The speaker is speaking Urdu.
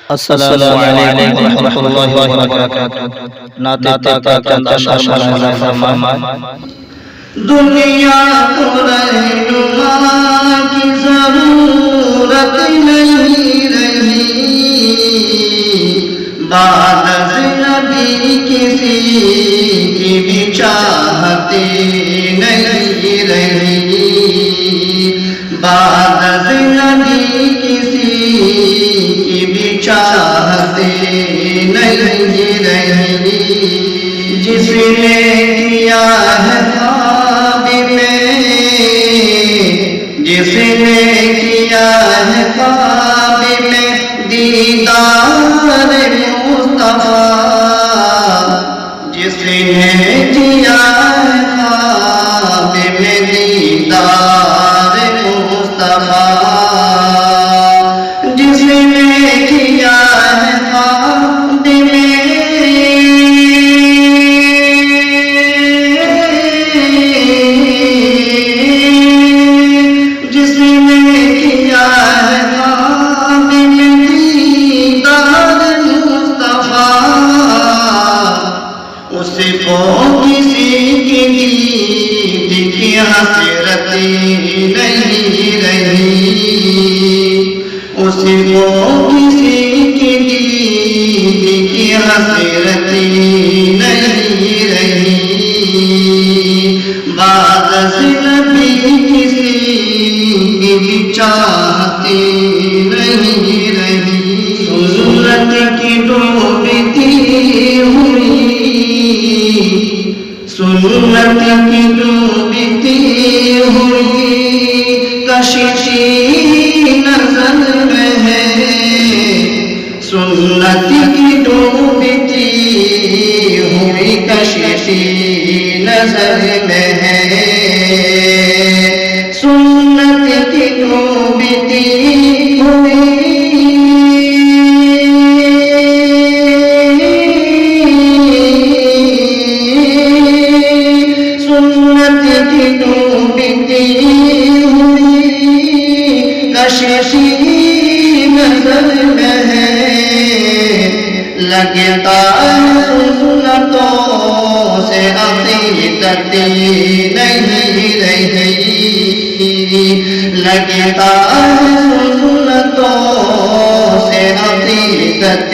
السلام علیکم ورحمۃ اللہ وبرکاتہ۔ نعت پاک کا چند اشعار مولانا فرمائیں۔ دنیا کو رہنما کی ضرورت نہیں رہی، بعد از نبی کسی کی بھی چاہت نہیں رہی، بعد از نبی کسی کی بھی چاہت نہیں رہی، جس نے کیا ہے جس نے کیا ہے خواب میں دیدار مصطفیٰ، جس نے کیا ہے خواب میں دیدار مصطفیٰ، جس نے کیا ہے خواب میں کسی کی دید کی حسرت نہیں رہی، اس کو کسی کی دید کی حسرت نہیں رہی، بعد از نبی کسی کی بھی چاہت نہیں رہی، سنت کی ڈوبتی ہوئی، سنت کی ڈوبتی ہوئی کشتی نظر میں ہے، سنت کی ڈوبتی ہوئی کشتی نظر میں ہے، سنت کی ڈوبتی ہوئی نظر میں ہے، لگتا ہے سنتوں سے عقیدت نہیں رہی، لگتا ہے سنتوں سے عقیدت